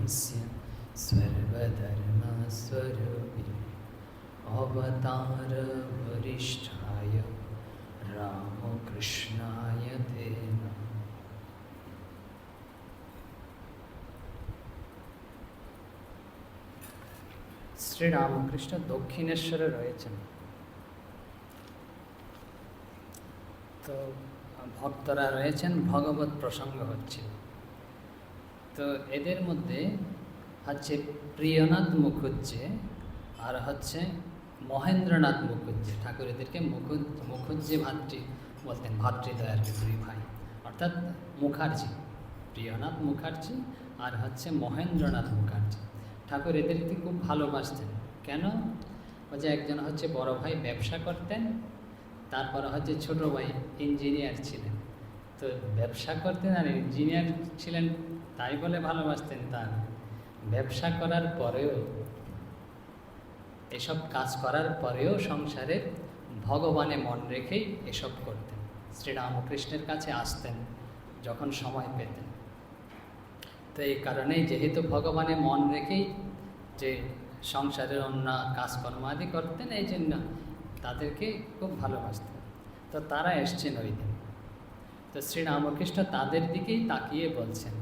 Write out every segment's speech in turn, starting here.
स्य सर्वधर्मस्वरूपिणे अवतार वरिष्ठाय रामकृष्णाय ते नमः। শ্রীরামকৃষ্ণ দক্ষিণেশ্বরে রয়েছেন। তো ভক্তরা রয়েছেন, ভগবত প্রসঙ্গ হচ্ছে। তো এদের মধ্যে হচ্ছে প্রিয়নাথ মুখুজ্জে আর হচ্ছে মহেন্দ্রনাথ মুখুজ্জে। ঠাকুর এদেরকে মুখুজ্জে ভাতৃ বলতেন, ভাতৃদ্বয়ের দুই ভাই, অর্থাৎ মুখার্জি, প্রিয়নাথ মুখার্জি আর হচ্ছে মহেন্দ্রনাথ মুখার্জি। ঠাকুর এদেরকে খুব ভালোবাসতেন। কেন? যে একজন হচ্ছে বড় ভাই ব্যবসা করতেন, তারপরে হচ্ছে ছোট ভাই ইঞ্জিনিয়ার ছিলেন। তো ব্যবসা করতেন আর ইঞ্জিনিয়ার ছিলেন, তাই বলে ভালোবাসতেন তার। ব্যবসা করার পরেও, এসব কাজ করার পরেও সংসারে ভগবানে মন রেখেই এসব করতেন। শ্রীরামকৃষ্ণের কাছে আসতেন যখন সময় পেতেন। তো এই কারণেই, যেহেতু ভগবানে মন রেখেই যে সংসারের অন্য কাজকর্ম আদি করতেন, এই জন্য তাদেরকে খুব ভালোবাসতেন। তো তারা এসছেন ওই দিন। তো শ্রীরামকৃষ্ণ তাদের দিকেই তাকিয়ে বলছেন,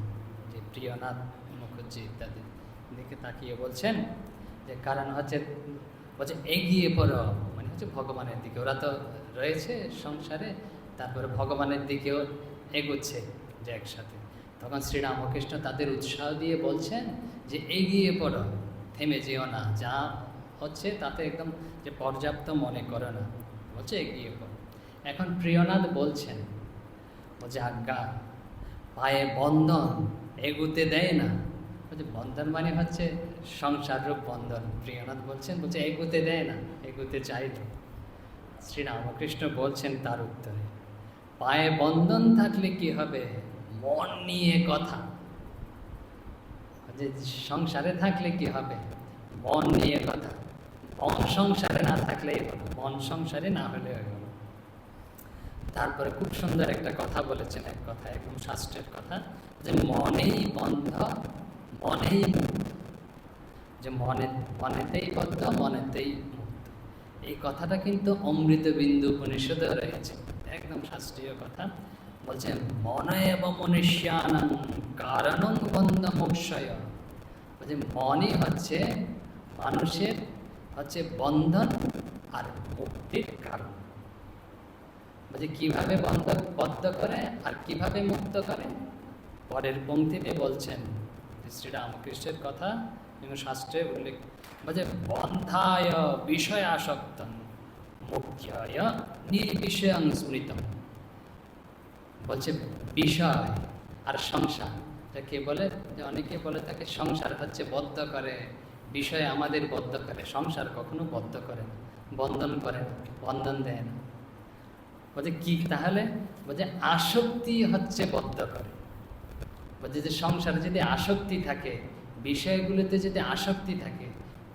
যে প্রিয়নাথ মুখুজ্জি ইত্যাদির দিকে তাকিয়ে বলছেন যে কারণ হচ্ছে বলছে এগিয়ে পড়ো, মানে হচ্ছে ভগবানের দিকে। ওরা তো রয়েছে সংসারে, তারপরে ভগবানের দিকেও এগোচ্ছে যে একসাথে। তখন শ্রীরামকৃষ্ণ তাদের উৎসাহ দিয়ে বলছেন যে এগিয়ে পড়ো, থেমে যেও না, যা হচ্ছে তাতে একদম যে পর্যাপ্ত মনে করো না, বলছে এগিয়ে পড়ো। এখন প্রিয়নাথ বলছেন, বলছে আজ্ঞা, পায়ে বন্ধন, এগুতে দেয় না। বলছে বন্ধন মানে হচ্ছে সংসাররূপ বন্ধন। প্রিয়নাথ বলছেন, বলছে এগুতে দেয় না, এগুতে চাইল। শ্রীরামকৃষ্ণ বলছেন তার উত্তরে, পায়ে বন্ধন থাকলে কি হবে, মন নিয়ে কথা। যে সংসারে থাকলে কি হবে, মন নিয়ে কথা। মন সংসারে না থাকলে মন সংসারে না হলে হয়ে গেল। তারপরে খুব সুন্দর একটা কথা বলেছেন, এক কথা, একদম শাস্ত্রের কথা, যে মনেই বন্ধ, মনেই মুক্ত। যে মনেতেই বদ্ধ, মনেতেই মুক্ত। এই কথাটা কিন্তু অমৃত বিন্দু উপনিষদে রয়েছে, একদম শাস্ত্রীয় কথা। বলছেন মনে এবং মনুষ্যানাং কারণং বন্ধ মোক্ষয়। বলছে মনই হচ্ছে মানুষের হচ্ছে বন্ধন আর মুক্তির কারণ। বলছে কীভাবে বদ্ধ করে আর কিভাবে মুক্ত করে, পরের পংক্তিতে বলছেন। শ্রীরামকৃষ্ণের কথা শাস্ত্রে উল্লেখ, বলছে বন্ধায় বিষয় আসক্তং মুক্তায় নির্বিষয়ং স্মৃতম। বলছে বিষয় আর সংসার, যাকে বলে, যে অনেকে বলে তাকে সংসার হচ্ছে বদ্ধ করে, বিষয় আমাদের বদ্ধ করে, সংসার কখনো বদ্ধ করে না, বন্ধন করে না, বন্ধন দেয় না। বলছে কি তাহলে? বলছে আসক্তি হচ্ছে বদ্ধ করে। বলছে যে সংসারে যদি আসক্তি থাকে, বিষয়গুলোতে যদি আসক্তি থাকে,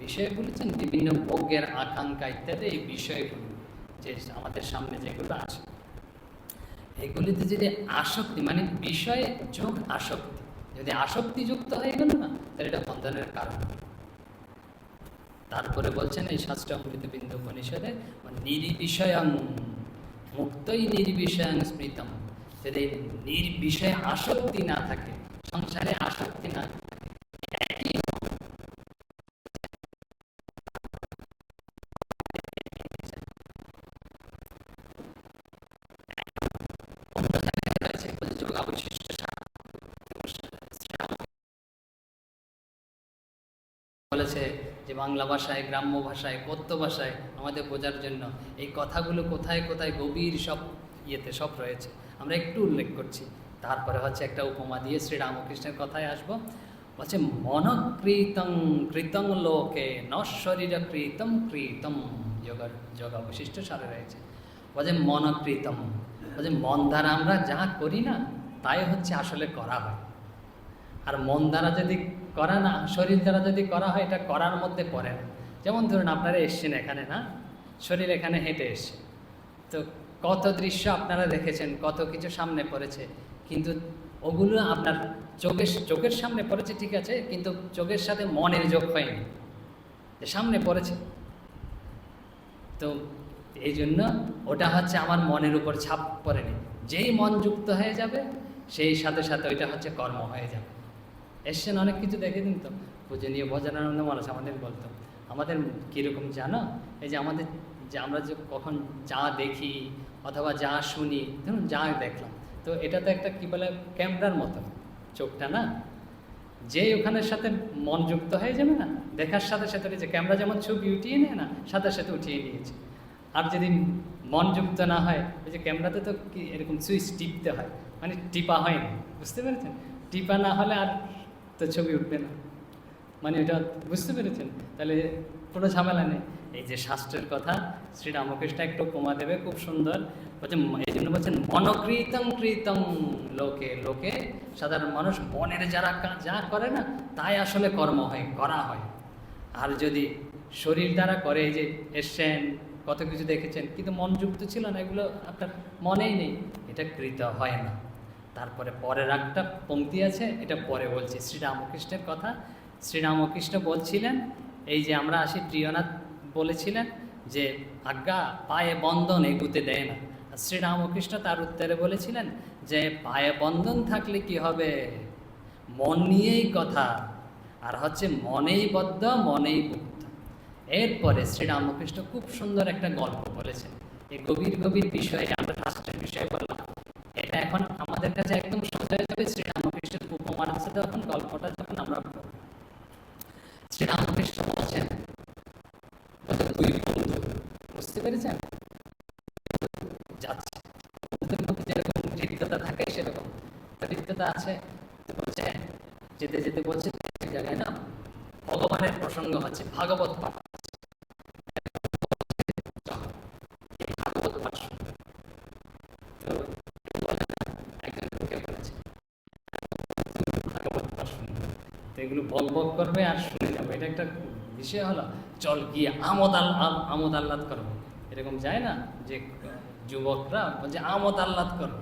বিষয়গুলো হচ্ছে বিভিন্ন ভোগের আকাঙ্ক্ষা ইত্যাদি, এই বিষয়গুলো যে আমাদের সামনে যেগুলো আছে, এগুলিতে যদি আসক্তি, মানে বিষয়ে যোগ আসক্তি, যদি আসক্তিযুক্ত হয়ে গেল না, তাহলে এটা বন্ধনের কারণ। তারপরে বলছেন এই শাস্ত্র অমৃত বিন্দু উপনিষদে, নির্বিষয়ং মুক্তই নির্বিষয়ং স্মৃতম। যদি নির্বিষয়ে আসক্তি না থাকে, সংসারে আসক্তি না থাকে, বলেছে যে বাংলা ভাষায়, গ্রাম্য ভাষায়, পদ্য ভাষায় আমাদের বোঝার জন্য এই কথাগুলো কোথায় কোথায় গভীর সব ইয়েতে সব রয়েছে, আমরা একটু উল্লেখ করছি। তারপরে হচ্ছে একটা উপমা দিয়ে শ্রীরামকৃষ্ণের কথায় আসবো। বলছে মনকৃতং কৃতং লোকে নশ্বরীর কৃতম কৃতম যোগা বৈশিষ্ট্য সারে রয়েছে। বলছে মনকৃতম, বলছে মন দ্বারা আমরা যা করি না, তাই হচ্ছে আসলে করা হয়। আর মন দ্বারা যদি করা না, শরীর দ্বারা যদি করা হয়, এটা করার মধ্যে পড়ে না। যেমন ধরুন আপনারা এসছেন এখানে, না, শরীর এখানে হেঁটে এসছে, তো কত দৃশ্য আপনারা দেখেছেন, কত কিছু সামনে পড়েছে, কিন্তু ওগুলো আপনার চোখের সামনে পড়েছে ঠিক আছে, কিন্তু চোখের সাথে মনের যোগ হয়নি, যে সামনে পড়েছে। তো এই জন্য ওটা হচ্ছে আমার মনের উপর ছাপ পড়েনি। যেই মন যুক্ত হয়ে যাবে সেই সাথে সাথে ওইটা হচ্ছে কর্ম হয়ে যাবে। এসছেন অনেক কিছু দেখে দিন তো, পূজনীয় ভজনানন্দ মানুষ আমাদের বলতো, আমাদের কীরকম জানো, এই যে আমাদের যে আমরা যে কখন যা দেখি অথবা যা শুনি, ধরুন যা দেখলাম, তো এটা তো একটা কী বলে ক্যামেরার মতো চোখটা না, যে ওখানের সাথে মন যুক্ত হয়ে যাবে না, দেখার সাথে সাথে যে ক্যামেরা যেমন ছবি উঠিয়ে নেয় না, সাথে সাথে উঠিয়ে নিয়েছে। আর যদি মন যুক্ত না হয়, ওই যে ক্যামেরাতে তো কি এরকম সুইচ টিপতে হয়, মানে টিপা হয় না, বুঝতে পেরেছেন? টিপা না হলে আর তো ছবি উঠবে না, মানে এটা বুঝতে পেরেছেন? তাহলে কোনো ঝামেলা নেই। এই যে শাস্ত্রের কথা শ্রীরামকৃষ্ণ একটু উপমা দেবে খুব সুন্দর, বলছেন এই জন্য বলছেন মনকৃতং কৃতং লোকে লোকে, সাধারণ মানুষ মনের যারা যা করে না তাই আসলে কর্ম হয়, করা হয়। আর যদি শরীর দ্বারা করে, এই যে এসছেন কত কিছু দেখেছেন কিন্তু মন যুক্ত ছিল না, এগুলো আপনার মনেই নেই, এটা কৃত হয় না। তারপরে পরের একটা পংক্তি আছে, এটা পরে বলছি, শ্রীরামকৃষ্ণের কথা। শ্রীরামকৃষ্ণ বলছিলেন, এই যে আমরা আসি প্রিয়নাথ বলেছিলেন যে আজ্ঞা পায়ে বন্ধন এগুতে দেয় না, আর শ্রীরামকৃষ্ণ তার উত্তরে বলেছিলেন যে পায়ে বন্ধন থাকলে কি হবে, মন নিয়েই কথা, আর হচ্ছে মনেই বদ্ধ মনেই মুক্ত। এরপরে শ্রীরামকৃষ্ণ খুব সুন্দর একটা গল্প বলেছেন, এই গভীর গভীর বিষয়ে, আমরা শাস্ত্রের বিষয়ে বললাম, এটা এখন আমাদের কাছে একদম সোজা হয়ে যাবে। শ্রীরামকৃষ্ণের উপমার আছে তখন গল্পটা যখন আমরা শ্রীরামকৃষ্ণ বলছেন, দুই বন্ধু, বুঝতে পেরেছেন, যাচ্ছে, বন্ধুদের মধ্যে যেরকম হৃদ্যতা থাকে সেরকম হৃদ্যতা আছে। বলছে যেতে যেতে বলছে এক জায়গায় না ভগবানের প্রসঙ্গ হচ্ছে, ভাগবত পাঠ, ভাগবত পাঠ শুনবে। তো বলে না, একজন ঢুকে পড়েছে, ভাগবত পাঠ শুনবে, তো এগুলো বক বক করবে আর শুনে যাবে, এটা একটা বিষয় হলো। চল গিয়ে আমোদ আহ্লাদ করবো, এরকম যায় না যে যুবকরা বলছে আমোদ আহ্লাদ করবো,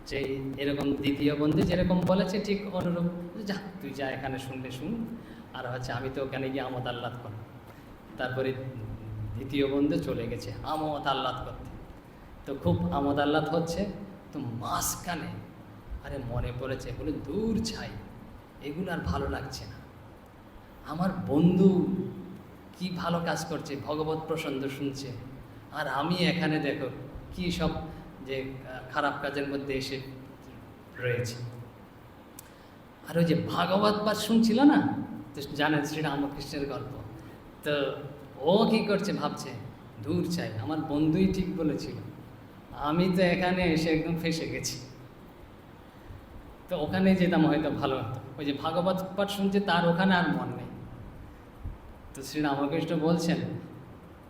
যে এরকম দ্বিতীয় বন্ধু যেরকম বলেছে ঠিক অনুরূপ, যা তুই যা এখানে শুনলে শুন, আর হচ্ছে আমি তো ওখানে গিয়ে আমোদ আহ্লাদ করব। তারপরে দ্বিতীয় বন্ধু চলে গেছে আমোদ আহ্লাদ করতে, তো খুব আমোদ আহ্লাদ হচ্ছে, তো মাঝখানে আরে মনে পড়েছে, বলে দূর ছাই, এগুলো আর ভালো লাগছে না, আমার বন্ধু কি ভালো কাজ করছে, ভগবত প্রসঙ্গ শুনছে, আর আমি এখানে দেখো কি সব যে খারাপ কাজের মধ্যে এসে রয়েছে। আর ওই যে ভাগবত পাঠ শুনছিল না, তো জানেন শ্রীরামকৃষ্ণের গল্প, তো ও কি করছে ভাবছে, দূর চাই, আমার বন্ধুই ঠিক বলেছিল, আমি তো এখানে এসে একদম ফেসে গেছি, তো ওখানে যেতাম হয়তো ভালো হতো। ওই যে ভাগবত পাঠ শুনছে তার ওখানে আর মন নেই। তো শ্রীরামকৃষ্ণ বলছেন,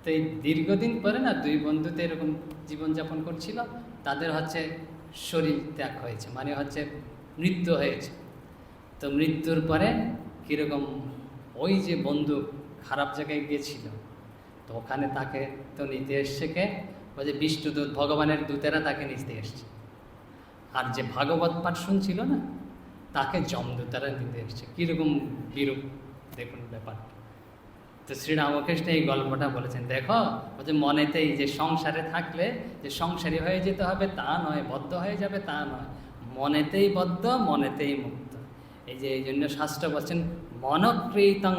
তো এই দীর্ঘদিন পরে না দুই বন্ধুতে এরকম জীবনযাপন করছিল, তাদের হচ্ছে শরীর ত্যাগ হয়েছে, মানে হচ্ছে মৃত্যু হয়েছে। তো মৃত্যুর পরে কীরকম ওই যে বন্ধু খারাপ জায়গায় গিয়েছিল, তো ওখানে তাকে তো নিতে এসছে কে, ওই যে বিষ্ণুদূত ভগবানের দূতেরা তাকে নিতে এসছে, আর যে ভাগবত পাঠ শুনছিল না তাকে যমদূতেরা নিতে এসছে। কীরকম বিরূপ দেখুন ব্যাপারটা। তো শ্রীরামকৃষ্ণ এই গল্পটা বলেছেন, দেখো ও যে মনেতেই যে সংসারে থাকলে যে সংসারী হয়ে যেতে হবে তা নয়, বদ্ধ হয়ে যাবে তা নয়, মনেতেই বদ্ধ মনেতেই মুক্ত। এই যে এই জন্য শাস্ত্র বলছেন মনকৃতং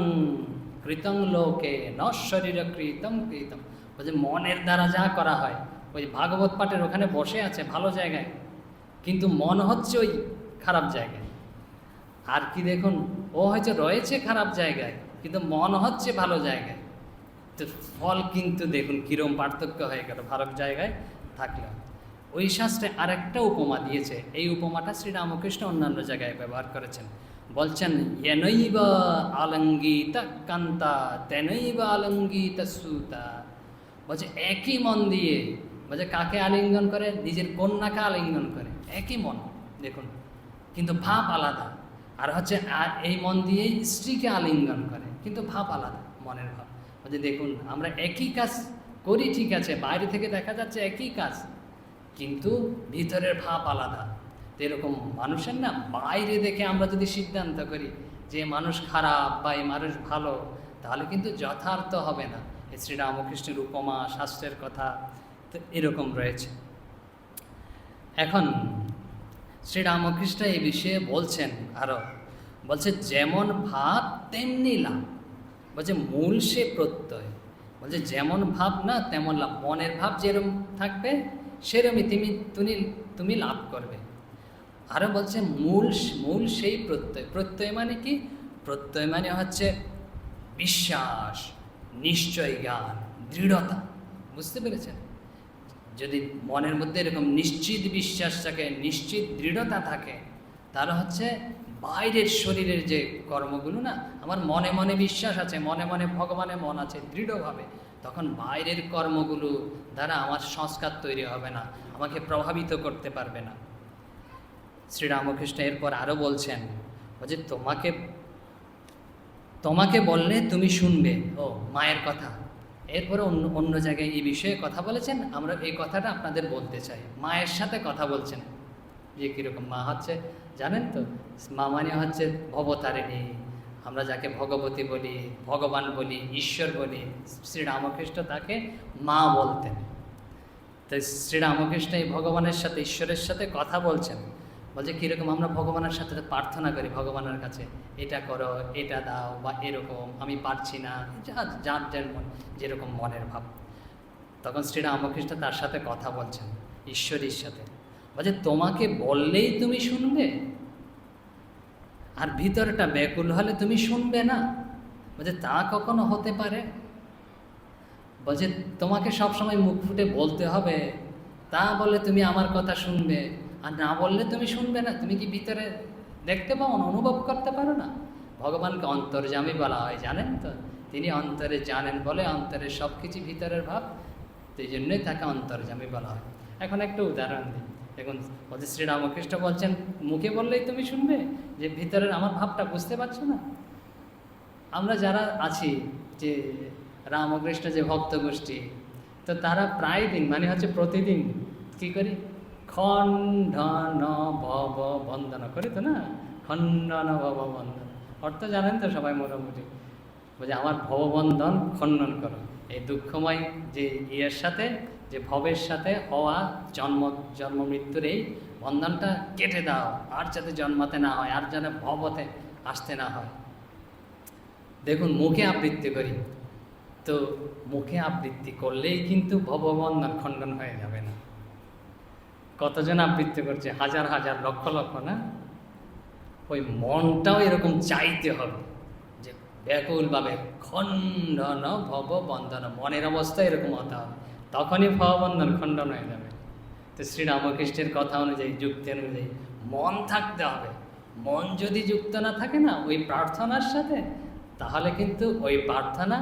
কৃতং লোকে নশ্বরীর কৃতং কৃতম, বলছে মনের দ্বারা যা করা হয়, ওই ভাগবত পাঠের ওখানে বসে আছে ভালো জায়গায়, কিন্তু মন হচ্ছে ওই খারাপ জায়গায়। আর কি দেখুন, ও হয়তো রয়েছে খারাপ জায়গায় কিন্তু মন হচ্ছে ভালো জায়গায়, তো ফল কিন্তু দেখুন কীরকম পার্থক্য হয়ে গেল ভালো জায়গায় থাকলে। ওই শাস্ত্রে আরেকটা উপমা দিয়েছে, এই উপমাটা শ্রীরামকৃষ্ণ অন্যান্য জায়গায় ব্যবহার করেছেন। বলছেন yenৈব আলঙ্গিত কান্তা তেনৈব আলঙ্গিত সুতা, বলছে একই মন দিয়ে, বলছে কাকে আলিঙ্গন করে, নিজের কন্যাকে আলিঙ্গন করে, একই মন দেখুন, কিন্তু ভাব আলাদা। আর হচ্ছে আর এই মন দিয়েই স্ত্রীকে আলিঙ্গন করে, কিন্তু ভাব আলাদা, মনের ভাব। বলছে দেখুন আমরা একই কাজ করি ঠিক আছে, বাইরে থেকে দেখা যাচ্ছে একই কাজ, কিন্তু ভিতরের ভাব আলাদা। তো এরকম মানুষের না বাইরে দেখে আমরা যদি সিদ্ধান্ত করি যে মানুষ খারাপ বা এই মানুষ ভালো, তাহলে কিন্তু যথার্থ হবে না। এই শ্রীরামকৃষ্ণের উপমা, শাস্ত্রের কথা তো এরকম রয়েছে। এখন শ্রীরামকৃষ্ণ এই বিষয়ে বলছেন, আরও বলছে যেমন ভাব তেমনি লাভ। বলছে মূল সে প্রত্যয়। বলছে যেমন ভাব না তেমন লাভ, মনের ভাব যেরকম থাকবে সেরকমই তুমি লাভ করবে। আরও বলছে মূল সেই প্রত্যয়। প্রত্যয় মানে কি? প্রত্যয় মানে হচ্ছে বিশ্বাস, নিশ্চয় জ্ঞান, দৃঢ়তা। বুঝতে পেরেছেন? যদি মনের মধ্যে এরকম নিশ্চিত বিশ্বাস থাকে, নিশ্চিত দৃঢ়তা থাকে, তাহলে হচ্ছে বাইরের শরীরের যে কর্মগুলো না, আমার মনে মনে বিশ্বাস আছে, মনে মনে ভগবানের মন আছে দৃঢ়ভাবে, তখন বাইরের কর্মগুলো দ্বারা আমার সংস্কার তৈরি হবে না, আমাকে প্রভাবিত করতে পারবে না। শ্রীরামকৃষ্ণ এরপর আরও বলছেন, যে তোমাকে বললে তুমি শুনবে। ও মায়ের কথা। এরপরে অন্য জায়গায় এই বিষয়ে কথা বলেছেন, আমরা এই কথাটা আপনাদের বলতে চাই। মায়ের সাথে কথা বলছেন, যে কীরকম মা হচ্ছে জানেন তো? মা মানে হচ্ছে ভবতারিণী, আমরা যাকে ভগবতী বলি, ভগবান বলি, ঈশ্বর বলি। শ্রীরামকৃষ্ণ তাকে মা বলতেন। তো শ্রীরামকৃষ্ণ এই ভগবানের সাথে, ঈশ্বরের সাথে কথা বলছেন। বলছে কীরকম আমরা ভগবানের সাথে প্রার্থনা করি ভগবানের কাছে, এটা করো, এটা দাও, বা এরকম আমি পারছি না, যার যেরকম মনের ভাব। তখন শ্রীরামকৃষ্ণ তার সাথে কথা বলছেন, ঈশ্বরীর সাথে। বলছে তোমাকে বললেই তুমি শুনবে, আর ভিতরটা ব্যাকুল হলে তুমি শুনবে না। বলছে তা কখনো হতে পারে? বলছে তোমাকে সবসময় মুখ ফুটে বলতে হবে, তা বলে তুমি আমার কথা শুনবে, আর না বললে তুমি শুনবে না। তুমি কি ভিতরে দেখতে পাও না, অনুভব করতে পারো না? ভগবানকে অন্তর্যামী বলা হয়, জানেন তো? তিনি অন্তরে জানেন বলে অন্তরের সব কিছু ভিতরের ভাব, সেই জন্যই তাকে অন্তর্যামী বলা হয়। এখন একটা উদাহরণ দিই, দেখুন। বলছে শ্রীরামকৃষ্ণ বলছেন মুখে বললেই তুমি শুনবে, যে ভিতরের আমার ভাবটা বুঝতে পারছো না? আমরা যারা আছি, যে রামকৃষ্ণ যে ভক্ত গোষ্ঠী, তো তারা প্রায় দিন মানে হচ্ছে প্রতিদিন কী করি? খণ্ডন ভব বন্দন করি তো না? খণ্ডন ভব বন্দন অর্থ জানেন তো সবাই মোটামুটি। বলছে আমার ভববন্ধন খণ্ডন করো, এই দুঃখময় যে ইয়ের সাথে, যে ভবের সাথে হওয়া জন্ম মৃত্যুর এই বন্ধনটা কেটে দাও, আর যাতে জন্মাতে না হয়, আর যেন ভবতে আসতে না হয়। দেখুন মুখে আবৃত্তি করি, তো মুখে আবৃত্তি করলেই কিন্তু ভববন্ধন খণ্ডন হয়ে যাবে না। কতজন আবৃত্তি করছে? হাজার হাজার, লক্ষ লক্ষ না? ওই মনটাও এরকম চাইতে হবে, যে ব্যাকুলভাবে খণ্ডন ভব বন্ধন, মনের অবস্থা এরকম হতে হবে, তখনই ভববন্ধন খণ্ডন হয়ে যাবে। তো শ্রীরামকৃষ্ণের কথা অনুযায়ী, যুক্তি অনুযায়ী মন থাকতে হবে। মন যদি যুক্ত না থাকে না ওই প্রার্থনার সাথে, তাহলে কিন্তু ওই প্রার্থনা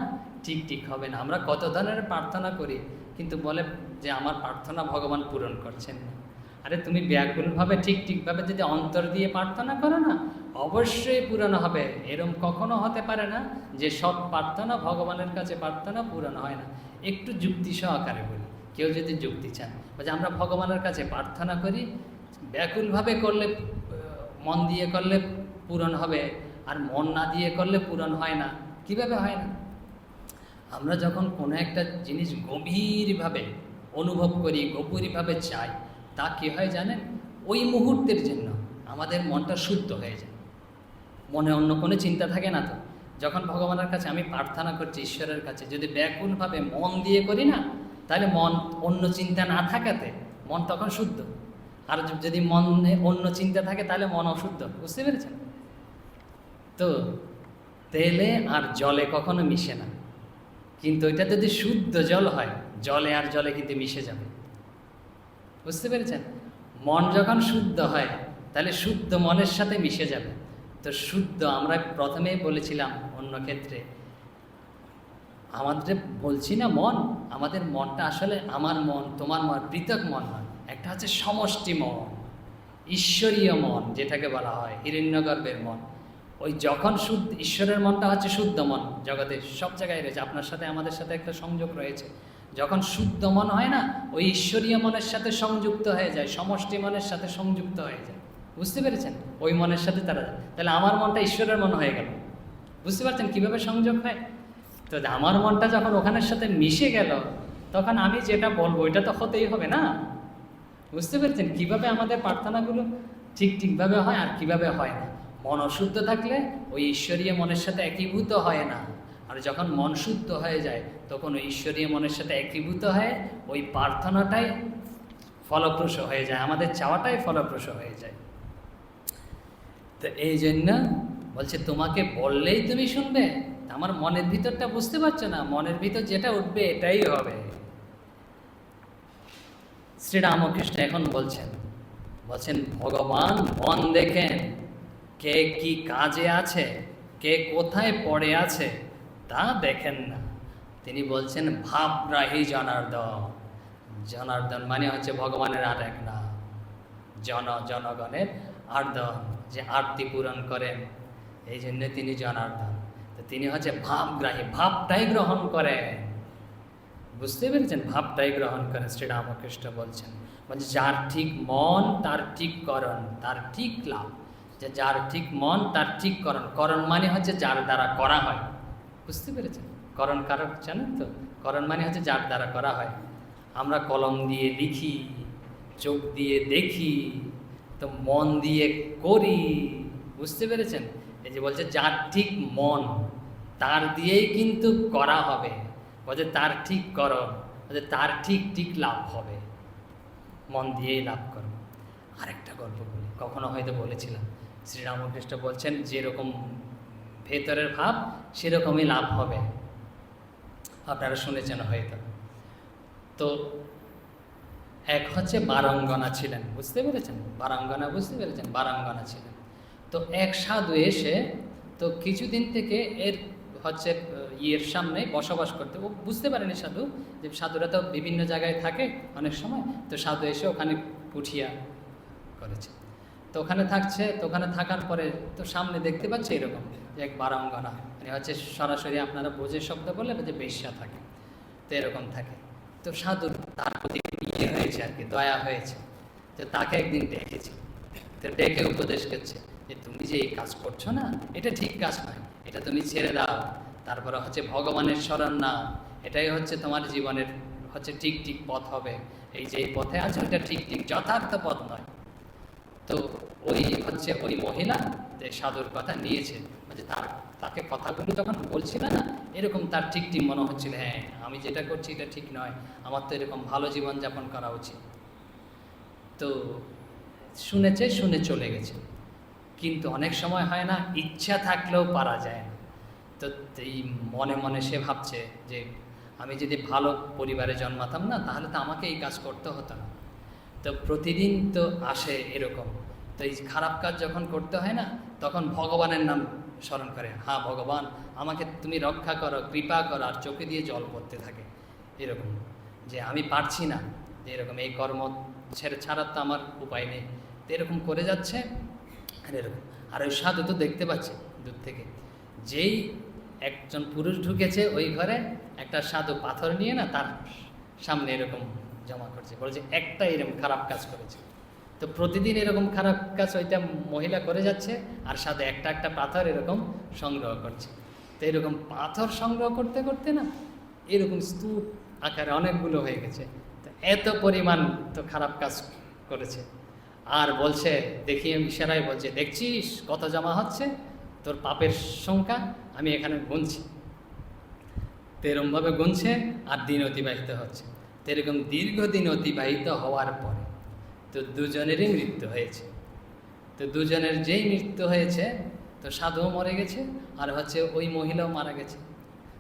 ঠিক হবে না। আমরা কত ধরনের প্রার্থনা করি, কিন্তু বলে যে আমার প্রার্থনা ভগবান পূরণ করছেন না। আরে তুমি ব্যাকুলভাবে ঠিকভাবে যদি অন্তর দিয়ে প্রার্থনা করো না, অবশ্যই পূরণ হবে। এরম কখনো হতে পারে না যে সব প্রার্থনা, ভগবানের কাছে প্রার্থনা পূরণ হয় না। একটু যুক্তি সহকারে বলি, কেউ যদি যুক্তি চান, যে আমরা ভগবানের কাছে প্রার্থনা করি, ব্যাকুলভাবে করলে, মন দিয়ে করলে পূরণ হবে, আর মন না দিয়ে করলে পূরণ হয় না। কিভাবে হয় না? আমরা যখন কোনো একটা জিনিস গভীরভাবে অনুভব করি, গভীরভাবে চাই, তা কী হয় জানেন? ওই মুহূর্তের জন্য আমাদের মনটা শুদ্ধ হয়ে যায়, মনে অন্য কোনো চিন্তা থাকে না। তো যখন ভগবানের কাছে আমি প্রার্থনা করছি, ঈশ্বরের কাছে যদি ব্যাকুলভাবে মন দিয়ে করি না, তাহলে মন অন্য চিন্তা না থাকাতে মন তখন শুদ্ধ। আর যদি মনে অন্য চিন্তা থাকে তাহলে মন অশুদ্ধ। বুঝতে পেরেছেন তো? তেলে আর জলে কখনো মিশে না, কিন্তু এটা যদি শুদ্ধ জল হয়, জলে আর জলে কিন্তু মিশে যাবে। বুঝতে পেরেছেন? মন যখন শুদ্ধ হয়, তাহলে শুদ্ধ মনের সাথে মিশে যাবে। তো শুদ্ধ, আমরা প্রথমেই বলেছিলাম অন্য ক্ষেত্রে, আমাদের বলছি না মন, আমাদের মনটা আসলে আমার মন, তোমার মন, পৃথক মন নয়। একটা হচ্ছে সমষ্টি মন, ঈশ্বরীয় মন, যেটাকে বলা হয় হিরণ্যগর্ভের মন। ওই যখন শুদ্ধ, ঈশ্বরের মনটা হচ্ছে শুদ্ধ মন, জগতে সব জায়গায় রয়েছে, আপনার সাথে আমাদের সাথে একটা সংযোগ রয়েছে। যখন শুদ্ধ মন হয় না, ওই ঈশ্বরীয় মনের সাথে সংযুক্ত হয়ে যায়, সমষ্টি মনের সাথে সংযুক্ত হয়ে যায়। বুঝতে পেরেছেন? ওই মনের সাথে তারা যায়। তাহলে আমার মনটা ঈশ্বরের মন হয়ে গেল। বুঝতে পারছেন কীভাবে সংযোগ হয়? তো আমার মনটা যখন ওখানের সাথে মিশে গেল, তখন আমি যেটা বলবো ওইটা তো হতেই হবে না। বুঝতে পেরেছেন কীভাবে আমাদের প্রার্থনাগুলো ঠিকভাবে হয় আর কিভাবে হয় না? মন অশুদ্ধ থাকলে ওই ঈশ্বরীয় মনের সাথে একীভূত হয় না। আর যখন মন শুদ্ধ হয়ে যায়, তখন ওই ঈশ্বরীয় মনের সাথে একীভূত হয়ে ওই প্রার্থনাটাই ফলপ্রসূ হয়ে যায়, আমাদের চাওয়াটাই ফলপ্রসূ হয়ে যায়। তো এই জন্য বলছে তোমাকে বললেই তুমি শুনবে। আমার মনের ভিতরটা বুঝতে পারছো না? মনের ভিতর যেটা উঠবে এটাই হবে। শ্রীরামকৃষ্ণ এখন বলছেন ভগবান মন দেখেন, কে কি কাজে আছে, কে কোথায় পড়ে আছে তা দেখেন না। তিনি বলছেন ভাবগ্রাহী জনার্দন। জনার্দন মানে হচ্ছে ভগবানের আর এক নাম, জনগণের আর্দন, যে আরতি পূরণ করেন, এই জন্য তিনি জনার্দন। তো তিনি হচ্ছে ভাবগ্রাহী, ভাবটাই গ্রহণ করেন। বুঝতে পেরেছেন? ভাবটাই গ্রহণ করেন। শ্রীরামকৃষ্ণ বলছেন যার ঠিক মন তার ঠিক করণ, তার ঠিক লাভ। যে যার ঠিক মন তার ঠিক করণ। করণ মানে হচ্ছে যার দ্বারা করা হয়। বুঝতে পেরেছেন? করণ কারক জানেন তো? করণ মানে হচ্ছে যার দ্বারা করা হয়। আমরা কলম দিয়ে লিখি, চোখ দিয়ে দেখি, তো মন দিয়ে করি। বুঝতে পেরেছেন? এই যে বলছে যার ঠিক মন তার দিয়েই কিন্তু করা হবে। বলছে তার ঠিক করণ, বলছে তার ঠিক লাভ হবে, মন দিয়েই লাভ করো। আরেকটা গল্প বলি, কখনো হয়তো বলেছিলাম। শ্রীরামকৃষ্ণ বলছেন যেরকম ভেতরের ভাব সেরকমই লাভ হবে। আপনারা শুনেছেন হয়তো। তো এক হচ্ছে বারাঙ্গনা ছিলেন। বুঝতে পেরেছেন? বারাঙ্গনা বুঝতে পেরেছেন? বারাঙ্গনা ছিলেন। তো এক সাধু এসে, তো কিছুদিন থেকে এর হচ্ছে ইয়ের সামনে বসবাস করতে, ও বুঝতে পারেনি সাধু, যে সাধুরা তো বিভিন্ন জায়গায় থাকে অনেক সময়। তো সাধু এসে ওখানে পুঠিয়া করেছে। তো ওখানে থাকছে, তো ওখানে থাকার পরে তো সামনে দেখতে পাচ্ছে এরকম যে এক বারাঙ্গনা, মানে হচ্ছে সরাসরি আপনারা বোঝে শব্দ বলে যে বেশ্যা থাকে, তো এরকম থাকে। তো সাধু তার প্রতি ইয়ে হয়েছে আর কি, দয়া হয়েছে। তো তাকে একদিন ডেকেছে, তো ডেকে উপদেশ করছে যে তুমি যে এই কাজ করছো না, এটা ঠিক কাজ নয়, এটা তুমি ছেড়ে দাও। তারপরে হচ্ছে ভগবানের শরণ নাও, এটাই হচ্ছে তোমার জীবনের হচ্ছে ঠিক পথ হবে। এই যে পথে আছে ওইটা ঠিক যথার্থ পথ নয়। তো ওই মহিলা যে সাধুর কথা নিয়েছে, যে তাকে কথাগুলো যখন বলছিল না, এরকম তার ঠিক মনে হচ্ছিল, হ্যাঁ আমি যেটা করছি এটা ঠিক নয়, আমার তো এরকম ভালো জীবনযাপন করা উচিত। তো শুনে চলে গেছে। কিন্তু অনেক সময় হয় না, ইচ্ছা থাকলেও পারা যায় না। তো এই মনে মনে সে ভাবছে যে আমি যদি ভালো পরিবারে জন্মাতাম না, তাহলে তো আমাকে এই কাজ করতে হতো না। তো প্রতিদিন তো আসে এরকম। তো এই খারাপ কাজ যখন করতে হয় না, তখন ভগবানের নাম স্মরণ করে, হ্যাঁ ভগবান আমাকে তুমি রক্ষা করো, কৃপা করো, আর চোখে দিয়ে জল পড়তে থাকে এরকম, যে আমি পারছি না, যে এরকম এই কর্ম ছাড়ার তো আমার উপায় নেই। তো এরকম করে যাচ্ছে আর এরকম। আর ওই সাধু তো দেখতে পাচ্ছে দূর থেকে, যেই একজন পুরুষ ঢুকেছে ওই ঘরে, একটা সাধু পাথর নিয়ে না তার সামনে এরকম জমা করছে, বলছে একটা এরকম খারাপ কাজ করেছে। তো প্রতিদিন এরকম খারাপ কাজ ওইটা মহিলা করে যাচ্ছে, আর সাথে একটা পাথর এরকম সংগ্রহ করছে। তো এরকম পাথর সংগ্রহ করতে করতে না এরকম স্তূপ আকারে অনেকগুলো হয়ে গেছে। তো এত পরিমাণ তো খারাপ কাজ করেছে। আর বলছে, দেখিয়ে ইশারায় বলছে, দেখছিস কত জমা হচ্ছে তোর পাপের সংখ্যা, আমি এখানে গুনছি। তো এরকমভাবে গুনছে আর দিন অতিবাহিত হচ্ছে। তো এরকম দীর্ঘদিন অতিবাহিত হওয়ার পরে তো দুজনেরই মৃত্যু হয়েছে। তো দুজনের যেই মৃত্যু হয়েছে, তো সাধুও মরে গেছে, আর হচ্ছে ওই মহিলাও মারা গেছে।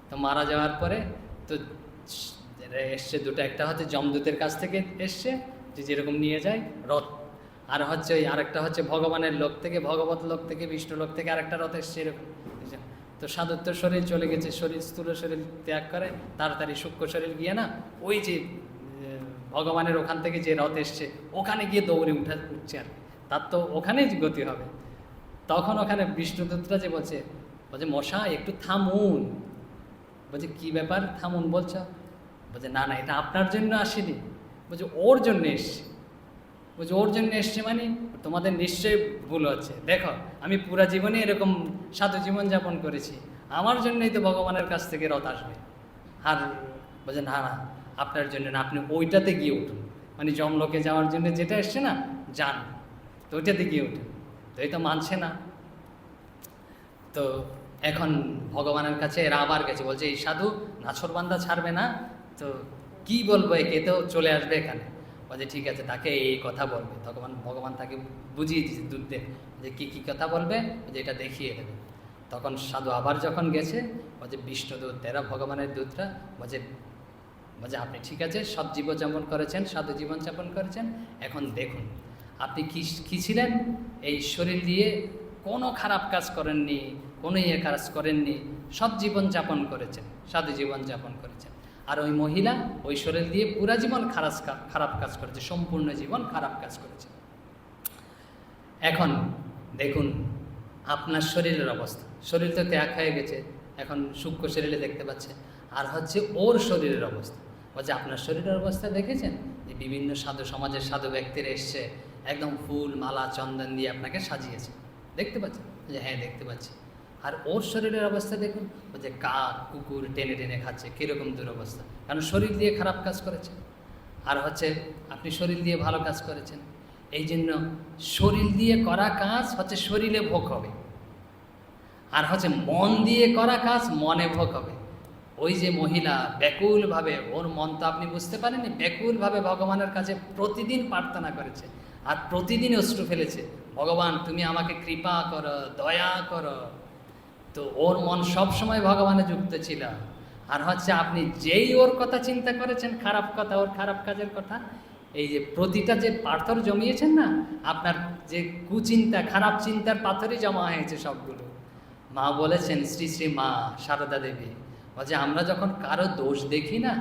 তো মারা যাওয়ার পরে তো এসছে দুটো, একটা হচ্ছে যমদূতের কাছ থেকে এসছে, যে যেরকম নিয়ে যায় রথ, আর হচ্ছে ওই আরেকটা হচ্ছে ভগবানের লোক থেকে, ভগবত লোক থেকে, বিষ্ণু লোক থেকে আরেকটা রথ এসছে এরকম। তো সাধুর তো শরীর চলে গেছে, স্থূল শরীর ত্যাগ করে তাড়াতাড়ি সূক্ষ্ম শরীর গিয়ে না ওই যে ভগবানের ওখান থেকে যে রথ এসছে ওখানে গিয়ে দৌড়ে উঠছে, আর তার তো ওখানেই গতি হবে। তখন ওখানে বিষ্ণুদূতরা যে বলছে মশাই একটু থামুন। বলছে কি ব্যাপার থামুন বলছো? বলছে না এটা আপনার জন্য আসেনি, বলছে ওর জন্য এসছে। বলছে ওর জন্য এসছে মানে তোমাদের নিশ্চয়ই ভুল হচ্ছে, দেখো আমি পুরা জীবনে এরকম সাধু জীবন যাপন করেছি, আমার জন্যই তো ভগবানের কাছ থেকে রথ আসবে। আর বলছে না না, আপনার জন্য না, আপনি ওইটাতে গিয়ে উঠুন, মানে যমলোকে যাওয়ার জন্য যেটা এসছে না, যান, তো ওইটাতে গিয়ে উঠুন। তো এই তো মানছে না। তো এখন ভগবানের কাছে এরা আবার গেছে, বলছে এই সাধু নাছরবান্দা ছাড়বে না, তো কি বলবো, একে তো চলে আসবে এখানে। বলছে ঠিক আছে, তাকে এই কথা বলবে। তখন ভগবান তাকে বুঝিয়ে দিয়েছে দূতদের যে কী কী কথা বলবে, যে এটা দেখিয়ে দেবে। তখন সাধু আবার যখন গেছে, বলছে বিষ্ণুদূত, এরা ভগবানের দূতরা, বলছে বলছে আপনি ঠিক আছে সৎ জীবনযাপন করেছেন, সাধু জীবনযাপন করেছেন, এখন দেখুন আপনি কী ছিলেন, এই শরীর দিয়ে কোনো খারাপ কাজ করেননি, কোনো কাজ করেননি, সৎ জীবনযাপন করেছেন, সাধু জীবনযাপন করেছেন। আর ওই মহিলা ওই শরীর দিয়ে পুরা জীবন খারাপ কাজ করেছে, সম্পূর্ণ জীবন খারাপ কাজ করেছে। এখন দেখুন আপনার শরীরের অবস্থা, শরীর তো ত্যাগ হয়ে গেছে, এখন সূক্ষ্ম শরীরে দেখতে পাচ্ছে। আর হচ্ছে ওর শরীরের অবস্থা, বলছে আপনার শরীরের অবস্থা দেখেছেন, যে বিভিন্ন সাধু সমাজের সাধু ব্যক্তিরা এসছে, একদম ফুল মালা চন্দন দিয়ে আপনাকে সাজিয়েছে, দেখতে পাচ্ছেন? যে হ্যাঁ দেখতে পাচ্ছি। আর ওর শরীরের অবস্থা দেখুন, যে কাক কুকুর টেনে টেনে খাচ্ছে, কীরকম দুরবস্থা, কারণ শরীর দিয়ে খারাপ কাজ করেছে। আর হচ্ছে আপনি শরীর দিয়ে ভালো কাজ করেছেন, এই জন্য শরীর দিয়ে করা কাজ হচ্ছে শরীরে ভোগ হবে, আর হচ্ছে মন দিয়ে করা কাজ মনে ভোগ হবে। ওই যে মহিলা ব্যাকুলভাবে, ওর মন তো আপনি বুঝতে পারেননি, ব্যাকুলভাবে ভগবানের কাছে প্রতিদিন প্রার্থনা করেছে, আর প্রতিদিন অশ্রু ফেলেছে, ভগবান তুমি আমাকে কৃপা করো, দয়া করো। তো ওর মন সবসময় ভগবানে যুক্ত ছিল। আর হচ্ছে আপনি যেই ওর কথা চিন্তা করেছেন, খারাপ কথা, ওর খারাপ কাজের কথা, এই যে প্রতিটা যে পাথর জমিয়েছেন না, আপনার যে কুচিন্তা, খারাপ চিন্তার পাথরই জমা হয়েছে সবগুলো। মা বলেছেন, শ্রী শ্রী মা সারদা দেবী, বলছে আমরা যখন কারো দোষ দেখি না,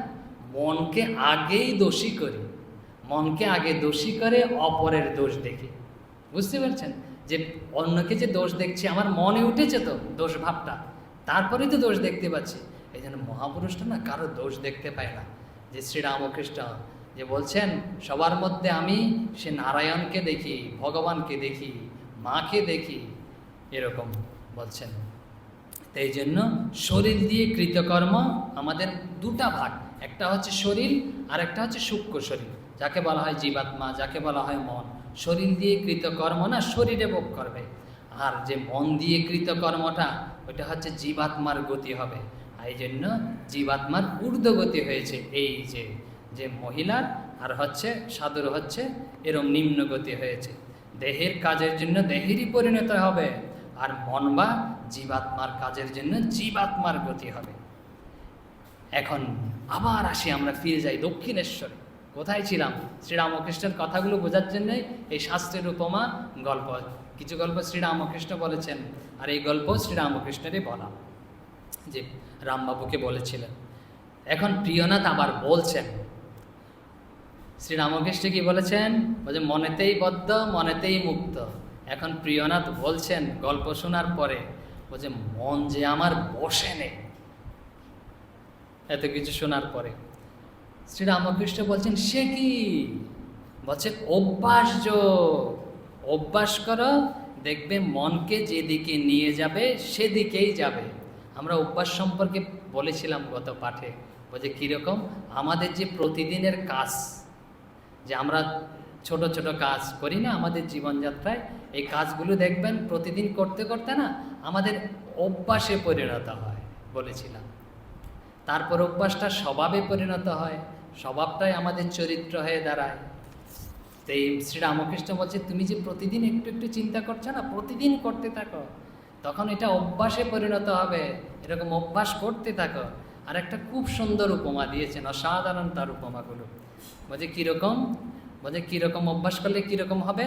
মনকে আগেই দোষী করি, মনকে আগে দোষী করে অপরের দোষ দেখি। বুঝতে পারছেন? যে অন্যকে যে দোষ দেখছি, আমার মনে উঠেছে তো দোষ ভাবটা, তারপরেই তো দোষ দেখতে পাচ্ছি। এই জন্য মহাপুরুষটা না কারো দোষ দেখতে পায় না। যে শ্রীরামকৃষ্ণ যে বলছেন, সবার মধ্যে আমি সে নারায়ণকে দেখি, ভগবানকে দেখি, মাকে দেখি, এরকম বলছেন। তো এই জন্য শরীর দিয়ে কৃতকর্ম আমাদের দুটা ভাগ, একটা হচ্ছে শরীর আর একটা হচ্ছে সূক্ষ্ম শরীর, যাকে বলা হয় জীবাত্মা, যাকে বলা হয় মন। শরীর দিয়ে কৃতকর্ম না শরীরে ভোগ করবে, আর যে মন দিয়ে কৃতকর্মটা ওইটা হচ্ছে জীবাত্মার গতি হবে। এই জন্য জীবাত্মার ঊর্ধ্বগতি হয়েছে এই যে মহিলার, আর হচ্ছে সাধুর হচ্ছে এরম নিম্ন গতি হয়েছে। দেহের কাজের জন্য দেহেরই পরিণত হবে, আর মন বা জীবাত্মার কাজের জন্য জীবাত্মার গতি হবে। এখন আবার আসি, আমরা ফিরে যাই দক্ষিণেশ্বরে। কোথায় ছিলাম? শ্রীরামকৃষ্ণের কথাগুলো বোঝার জন্যই এই শাস্ত্রের উপমা গল্প, কিছু গল্প শ্রীরামকৃষ্ণ বলেছেন, আর এই গল্প শ্রীরামকৃষ্ণেরই বলা, যে রামবাবুকে বলেছিলেন। এখন প্রিয়নাথ আবার বলছেন, শ্রীরামকৃষ্ণ কি বলেছেন? বলছে মনেতেই বদ্ধ মনেতেই মুক্ত। এখন প্রিয়নাথ বলছেন গল্প শোনার পরে, বলছে মন যে আমার বসে নেই। এত কিছু শোনার পরে শ্রীরামকৃষ্ণ বলছেন সে কি? বলছে অভ্যাস যোগ, অভ্যাস করো, দেখবে মনকে যেদিকে নিয়ে যাবে সেদিকেই যাবে। আমরা অভ্যাস সম্পর্কে বলেছিলাম গত পাঠে, বলছে কীরকম আমাদের যে প্রতিদিনের কাজ, যে আমরা ছোট ছোট কাজ করি না আমাদের জীবনযাত্রায়, এই কাজগুলো দেখবেন প্রতিদিন করতে করতে না আমাদের অভ্যাসে পরিণত হয় বলেছিলাম। তারপর অভ্যাসটা স্বভাবে পরিণত হয়, স্বভাবটাই আমাদের চরিত্র হয়ে দাঁড়ায়। তো এই শ্রীরামকৃষ্ণ বলছে তুমি যে প্রতিদিন একটু একটু চিন্তা করছো না, প্রতিদিন করতে থাকো, তখন এটা অভ্যাসে পরিণত হবে। এরকম অভ্যাস করতে থাকো। আর একটা খুব সুন্দর উপমা দিয়েছেন, অসাধারণ তার উপমাগুলো। বলছে কীরকম? বলছে কীরকম অভ্যাস করলে কীরকম হবে?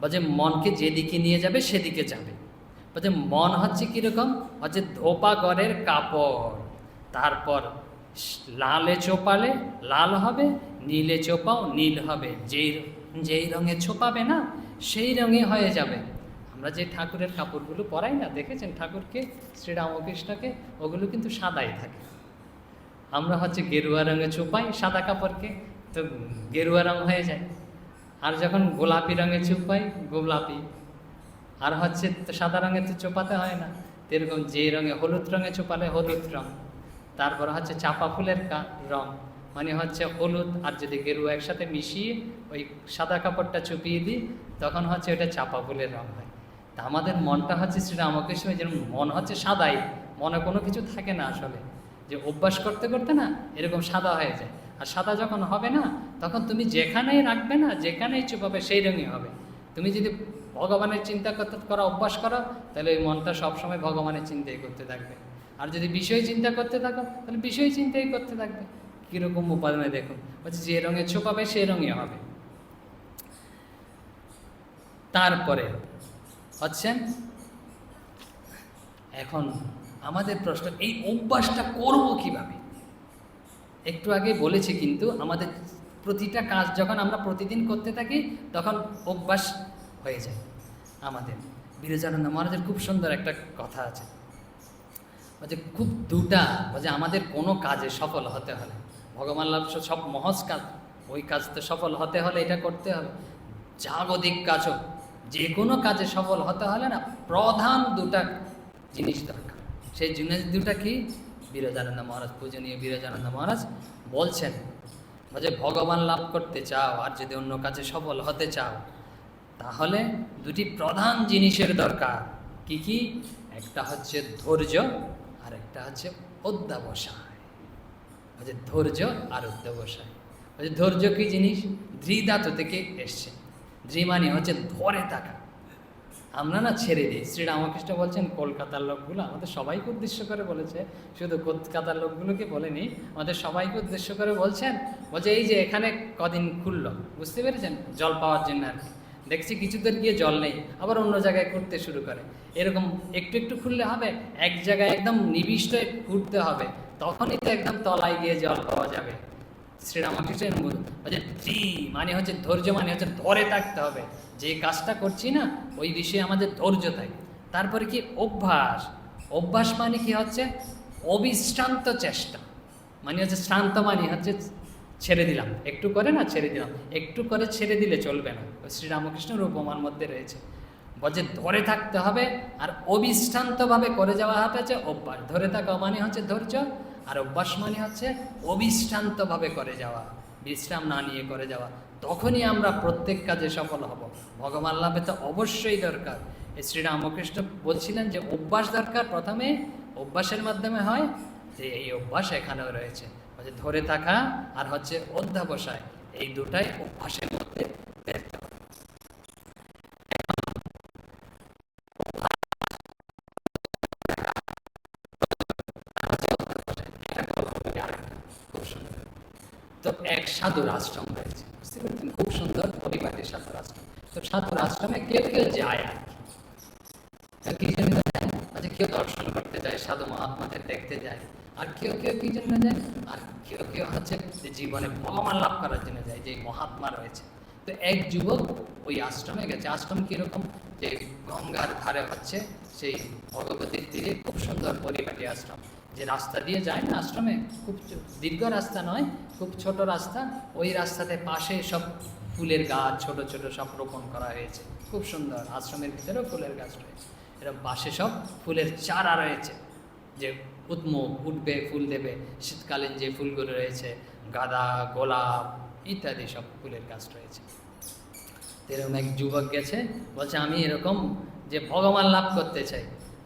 বলছে মনকে যেদিকে নিয়ে যাবে সেদিকে যাবে। বলছে মন হচ্ছে কীরকম? হচ্ছে ধোপা ঘরের কাপড়, তারপর লালে চোপালে লাল হবে, নীলে চোপাও নীল হবে, যেই রঙে ছোপাবে না সেই রঙে হয়ে যাবে। আমরা যে ঠাকুরের কাপড়গুলো পরাই না, দেখেছেন ঠাকুরকে, শ্রীরামকৃষ্ণকে, ওগুলো কিন্তু সাদাই থাকে। আমরা হচ্ছে গেরুয়া রঙে চোপাই সাদা কাপড়কে, তো গেরুয়া রঙ হয়ে যায়। আর যখন গোলাপি রঙে চুপাই গোলাপি, আর হচ্ছে সাদা রঙে তো চোপাতে হয় না, এরকম যে রঙে হলুদ রঙে চোপালে হলুদ রঙ। তারপর হচ্ছে চাপা ফুলের রং, মানে হচ্ছে হলুদ আর যদি গেরুয়া একসাথে মিশিয়ে ওই সাদা কাপড়টা চুপিয়ে দিই তখন হচ্ছে ওটা চাপা ফুলের রং হয়। তা আমাদের মনটা হচ্ছে শ্রীরামকৃষ্ণ যেরকম মন হচ্ছে সাদাই, মনে কোনো কিছু থাকে না আসলে, যে অভ্যাস করতে করতে না এরকম সাদা হয়ে যায়। আর সাদা যখন হবে না তখন তুমি যেখানেই রাখবে না, যেখানেই চুপাবে সেই রঙই হবে। তুমি যদি ভগবানের চিন্তা করতে করা অভ্যাস করো তাহলে ওই মনটা সবসময় ভগবানের চিন্তাই করতে থাকবে। আর যদি বিষয় চিন্তা করতে থাকো তাহলে বিষয় চিন্তাই করতে থাকবে। কীরকম উপাদানে দেখুন, বলছে যে রঙে ছোপাবে সেই রঙই হবে। তারপরে হচ্ছেন এখন আমাদের প্রশ্ন, এই অভ্যাসটা করব কিভাবে? একটু আগে বলেছি কিন্তু আমাদের প্রতিটা কাজ যখন আমরা প্রতিদিন করতে থাকি তখন অভ্যাস হয়ে যায় আমাদের। বিরজানন্দ মহারাজের খুব সুন্দর একটা কথা আছে, বলছে খুব দুটা, বলছে আমাদের কোনো কাজে সফল হতে হলে, ভগবান লাভ সব মহৎ কাজ, ওই কাজ তো সফল হতে হলে এটা করতে হবে। জাগতিক কাজও যে কোনো কাজে সফল হতে হলে না প্রধান দুটা জিনিস দরকার। সেই জিনিস দুটা কি? বিরজানন্দ মহারাজ, পূজনীয় বিরজানন্দ মহারাজ বলছেন, বলছে ভগবান লাভ করতে চাও আর যদি অন্য কাজে সফল হতে চাও তাহলে দুটি প্রধান জিনিসের দরকার। কি কি? একটা হচ্ছে ধৈর্য আর একটা হচ্ছে অধ্যবসায়। বলছে ধৈর্য আর অধ্যবসায়। বলছে ধৈর্য কি জিনিস? ধৃ ধাতু থেকে এসছে। ধৃ মানে হচ্ছে ধরে থাকা। আমরা না ছেড়ে দিই। শ্রীরামকৃষ্ণ বলছেন কলকাতার লোকগুলো আমাদের সবাইকে উদ্দেশ্য করে বলেছে, শুধু কলকাতার লোকগুলোকে বলেনি, আমাদের সবাইকে উদ্দেশ্য করে বলছেন। বলছে এই যে এখানে কদিন খুললো, বুঝতে পেরেছেন, জল পাওয়ার জন্য আর কি। দেখছি কিছুদের গিয়ে জল নেই, আবার অন্য জায়গায় ঘুরতে শুরু করে। এরকম একটু একটু খুললে হবে? এক জায়গায় একদম নিবিষ্ট ঘুরতে হবে, তখনই তো একদম তলায় গিয়ে জল পাওয়া যাবে। শ্রীরামকৃষ্ণের বলছে ধৃ মানে হচ্ছে ধৈর্য, মানে হচ্ছে ধরে থাকতে হবে। যে কাজটা করছি না ওই বিষয়ে আমাদের ধৈর্য থাকে। তারপরে কি? অভ্যাস। অভ্যাস মানে কি হচ্ছে? অবিশ্রান্ত চেষ্টা, মানে হচ্ছে শ্রান্ত মানে হচ্ছে ছেড়ে দিলাম, একটু করে না ছেড়ে দিলাম, একটু করে ছেড়ে দিলে চলবে না। শ্রীরামকৃষ্ণের উপমার মধ্যে রয়েছে। বলছে ধরে থাকতে হবে আর অবিশ্রান্তভাবে করে যাওয়া হচ্ছে অভ্যাস। ধরে থাকা মানে হচ্ছে ধৈর্য, আর অভ্যাস মানে হচ্ছে অবিশ্রান্তভাবে করে যাওয়া, বিশ্রাম না নিয়ে করে যাওয়া। তখনই আমরা প্রত্যেক কাজে সফল হব। ভগবান লাভে তো অবশ্যই দরকার। এই শ্রীরামকৃষ্ণ বলছিলেন যে অভ্যাস দরকার, প্রথমে অভ্যাসের মাধ্যমে হয়, যে এই অভ্যাস এখানেও রয়েছে। হচ্ছে ধরে থাকা আর হচ্ছে অধ্যবসায়, এই দুটাই অভ্যাসের মধ্যে দেখতে হবে। খুব সুন্দর। তো এক সাধুর আশ্রম রয়েছে, বুঝতে পারছেন, খুব সুন্দর পরিপাটি সাধুর আশ্রম। তো সাধুর আশ্রমে কেউ কেউ যায় আর কি জন্য যায়? আচ্ছা, কেউ দর্শন করতে যায়, সাধু মহাত্মাদের দেখতে যায়। আর কেউ কেউ কি জন্য যায়? আর কেউ কেউ হচ্ছে জীবনে ভগবান লাভ করার জন্য যায়, যে মহাত্মা রয়েছে। তো এক যুবক ওই আশ্রমে গেছে। আশ্রম কীরকম? যে গঙ্গার ধারে হচ্ছে সেই ভগবতীর তীরে, খুব সুন্দর পরিপাটি আশ্রম। যে রাস্তা দিয়ে যায় না আশ্রমে, খুব দীর্ঘ রাস্তা নয়, খুব ছোট রাস্তা। ওই রাস্তাতে পাশে সব ফুলের গাছ ছোট ছোট সব রোপণ করা হয়েছে, খুব সুন্দর। আশ্রমের ভিতরেও ফুলের গাছ রয়েছে, এরকম পাশে সব ফুলের চারা রয়েছে, যে উদ্মুখ উঠবে, ফুল দেবে। শীতকালীন যে ফুলগুলো রয়েছে, গাঁদা, গোলাপ ইত্যাদি সব ফুলের গাছ রয়েছে। এরকম এক যুবক গেছে, বলছে আমি এরকম যে ভগবান লাভ করতে চাই,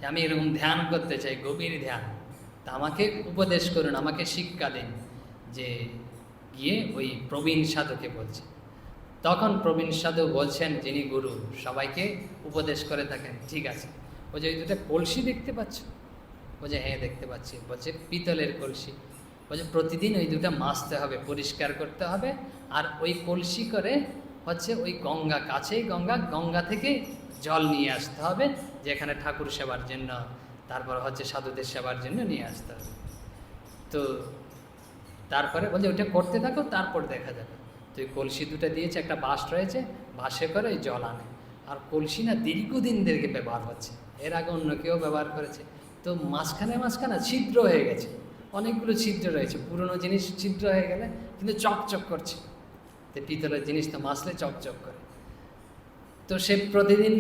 আমি এরকম ধ্যান করতে চাই, গভীর ধ্যান, তা আমাকে উপদেশ করুন, আমাকে শিক্ষা দিন। যে গিয়ে ওই প্রবীণ সাধুকে বলছে। তখন প্রবীণ সাধু বলছেন, যিনি গুরু সবাইকে উপদেশ করে থাকেন, ঠিক আছে। বলছে ওই দুটো কলসি দেখতে পাচ্ছ? বলছে হ্যাঁ দেখতে পাচ্ছি। বলছে পিতলের কলসি। বলছে প্রতিদিন ওই দুটো মাজতে হবে, পরিষ্কার করতে হবে, আর ওই কলসি করে হচ্ছে ওই গঙ্গা, কাছেই গঙ্গা, গঙ্গা থেকে জল নিয়ে আসতে হবে, যেখানে ঠাকুর সেবার জন্য, তারপর হচ্ছে সাধুদের সেবার জন্য নিয়ে আসতে হবে। তো তারপরে বলছে ওইটা করতে থাকো, তারপর দেখা যাবে। তো ওই কলসি দুটো দিয়েছে, একটা বাঁশ রয়েছে, বাঁশে করে ওই জল আনে। আর কলসি না দীর্ঘদিন ধরে ব্যবহার হচ্ছে, এর আগে অন্য কেউ ব্যবহার করেছে। তো মাঝখানে মাঝখানে ছিদ্র হয়ে গেছে, অনেকগুলো ছিদ্র রয়েছে, পুরনো জিনিস ছিদ্র হয়ে গেলে কিন্তু চকচক করছে। তো পিতলের জিনিস তো মাজলে চকচক করে। তো সে প্রতিদিন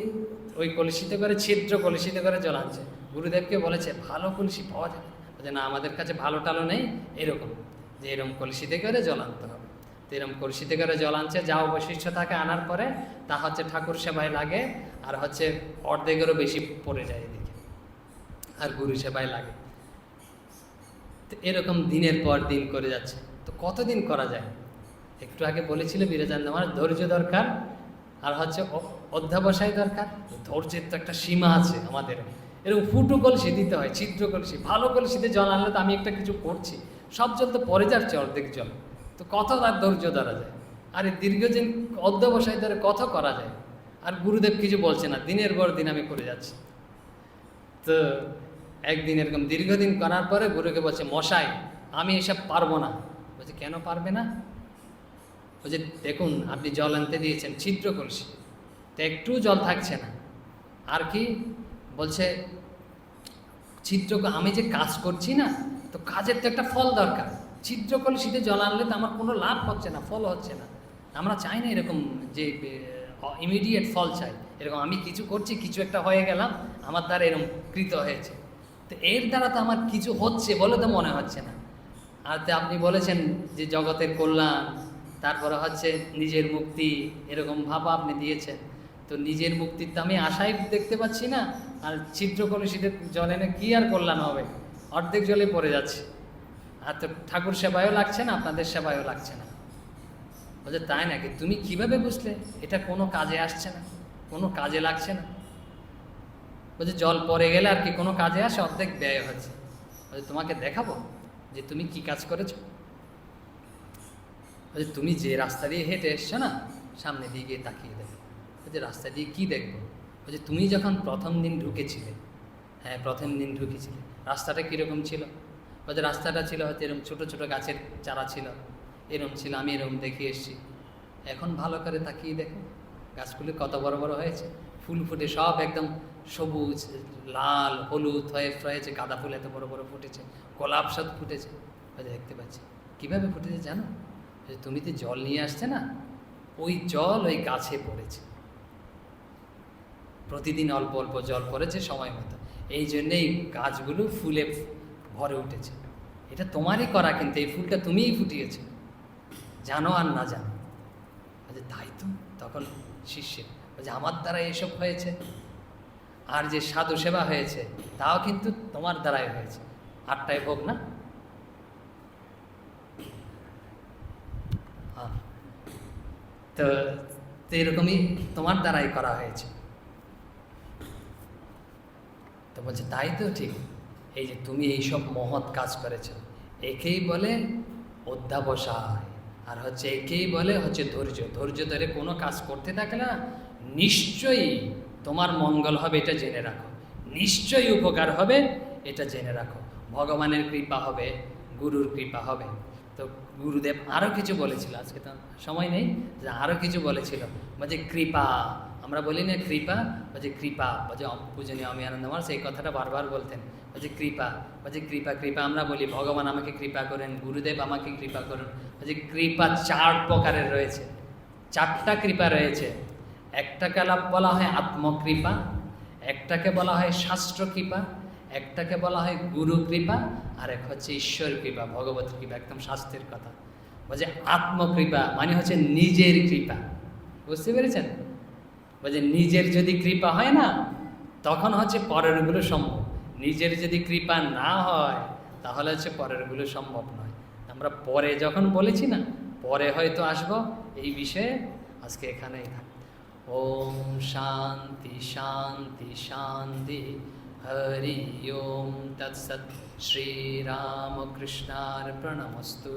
ওই কলসিতে করে, ছিদ্র কলসিতে করে জল আনছে। গুরুদেবকে বলেছে ভালো কলসি পাওয়া যাবে, বলছে না আমাদের কাছে ভালো টালো নেই, এরকম যে এরকম কলসিতে করে জল আনতে হবে। তো এরকম কলসিতে করে জল আনছে, যা অবশিষ্ট থাকে আনার পরে তা হচ্ছে ঠাকুর সেবায় লাগে, আর হচ্ছে অর্ধেকেরও বেশি পড়ে যায় এদিকে, আর গুরু সেবায় লাগে। তো এরকম দিনের পর দিন করে যাচ্ছে। তো কতদিন করা যায়? একটু আগে বলেছিল বিরাজানন্দ মহারাজ ধৈর্য দরকার, আর হচ্ছে অধ্যাবসায় দরকার। ধৈর্যের তো একটা সীমা আছে আমাদের। এরকম ফুটো কলসি দিতে হয়, ছিদ্র কলসি। ভালো কলসিতে জল আনলে তো আমি একটা কিছু করছি, সব জল তো পরে যাচ্ছে অর্ধেক জল, তো কত তার ধৈর্য ধরা যায়? আর এই দীর্ঘদিন অধ্যাবসায় ধরে কত করা যায়? আর গুরুদেব কিছু বলছে না, দিনের পর দিন আমি করে যাচ্ছি। তো একদিন এরকম দীর্ঘদিন করার পরে গুরুকে বলছে মশাই আমি এসব পারবো না। বলছে কেন পারবে না? বলছে দেখুন আপনি জল আনতে দিয়েছেন ছিদ্র কলসি, তো একটু জল থাকছে না। আর কি বলছে ছিদ্র, আমি যে কাজ করছি না, তো কাজের তো একটা ফল দরকার। ছিদ্র কলসিতে জল আনলে তো আমার কোনো লাভ হচ্ছে না, ফল হচ্ছে না। আমরা চাই না এরকম যে ইমিডিয়েট ফল চাই। এরকম আমি কিছু করছি, কিছু একটা হয়ে গেলাম, আমার দ্বারা এরকম কৃত হয়েছে, তো এর দ্বারা তো আমার কিছু হচ্ছে বলে তো মনে হচ্ছে না। আর তো আপনি বলেছেন যে জগতের কল্যাণ, তারপরে হচ্ছে নিজের মুক্তি, এরকম ভাব আপনি দিয়েছেন। তো নিজের মুক্তির তো আমি আশাই দেখতে পাচ্ছি না, আর ছিদ্র কলসিতে জল এনে কী আর কল্যাণ হবে? অর্ধেক জলে পড়ে যাচ্ছে। আর তো ঠাকুর সেবায়ও লাগছে না, আপনাদের সেবায়ও লাগছে না। বলছে তাই নাকি? তুমি কিভাবে বুঝলে এটা কোনো কাজে আসছে না, কোনো কাজে লাগছে না? বলছে জল পরে গেলে আর কি কোনো কাজে আসে? অর্ধেক ব্যয় হচ্ছে। বলছে তোমাকে দেখাবো যে তুমি কি কাজ করেছো। বলছে তুমি যে রাস্তা দিয়ে হেঁটে এসছো না, সামনে দিয়ে গিয়ে তাকিয়ে দেখো। বলছে রাস্তা দিয়ে কী দেখবো? বলছে তুমি যখন প্রথম দিন ঢুকেছিলে, হ্যাঁ প্রথম দিন ঢুকেছিলে, রাস্তাটা কীরকম ছিল? বলছে রাস্তাটা ছিল হয়তো এরকম ছোটো ছোটো গাছের চারা ছিল, এরকম ছিল, আমি এরকম দেখে এসেছি। এখন ভালো করে তাকিয়ে দেখো গাছগুলি কত বড় বড় হয়েছে, ফুল ফুটে সব একদম সবুজ লাল হলুদ হয়েছে, গাঁদা ফুল এত বড় বড় ফুটেছে, গোলাপ সাদ ফুটেছে। দেখতে পাচ্ছি। কীভাবে ফুটেছে জানো? তুমি তো জল নিয়ে আসছে না, ওই জল ওই গাছে পড়েছে, প্রতিদিন অল্প অল্প জল পড়েছে সময় মতো, এই জন্যেই গাছগুলো ফুলে ভরে উঠেছে। এটা তোমারই করা, কিন্তু এই ফুলটা তুমিই ফুটিয়েছো, জানো আর না জানো। বলছে তাই তো। তখন শিষ্যের বলছে আমার দ্বারা এসব হয়েছে, আর যে সাধু সেবা হয়েছে তাও কিন্তু তোমার দ্বারাই হয়েছে। 8টায় ভোগ না? হ্যাঁ, তো এরকমই তোমার দ্বারাই করা হয়েছে। তো বলছে তাই তো ঠিক, এই যে তুমি এইসব মহৎ কাজ করেছো, একেই বলে অধ্যাবসায়, আর হচ্ছে একেই বলে হচ্ছে ধৈর্য। ধৈর্য ধরে কোনো কাজ করতে থাকলে না, নিশ্চয়ই তোমার মঙ্গল হবে, এটা জেনে রাখো। নিশ্চয়ই উপকার হবে, এটা জেনে রাখো। ভগবানের কৃপা হবে, গুরুর কৃপা হবে। তো গুরুদেব আরও কিছু বলেছিল, আজকে তো সময় নেই, যে আরও কিছু বলেছিল। বলছে কৃপা, আমরা বলি না কৃপা, বলছে কৃপা, বলছে পূজনীয় অমি আনন্দ মহারাজ সেই কথাটা বারবার বলতেন। বলছে কৃপা, বলছে কৃপা কৃপা আমরা বলি ভগবান আমাকে কৃপা করেন, গুরুদেব আমাকে কৃপা করুন। বলছে কৃপা 4 প্রকারের রয়েছে, 4টা কৃপা রয়েছে। একটাকে বলা হয় আত্মকৃপা, একটাকে বলা হয় শাস্ত্র কৃপা, একটাকে বলা হয় গুরু কৃপা, আর এক হচ্ছে ঈশ্বর কৃপা, ভগবত কৃপা, একদম শাস্ত্রের কথা। বলছে আত্মকৃপা মানে হচ্ছে নিজের কৃপা, বুঝতে পেরেছেন? বলছে নিজের যদি কৃপা হয় না, তখন হচ্ছে পরেরগুলো সম্ভব। নিজের যদি কৃপা না হয়, তাহলে হচ্ছে পরেরগুলো সম্ভব নয়। আমরা পরে যখন বলেছি না, পরে হয়তো আসবো এই বিষয়ে, আজকে এখানেই থাক। ওম শান্তি শান্তি শান্তি, হরি ওম তৎসৎ। শ্রীরামকৃষ্ণার্পণমস্তু।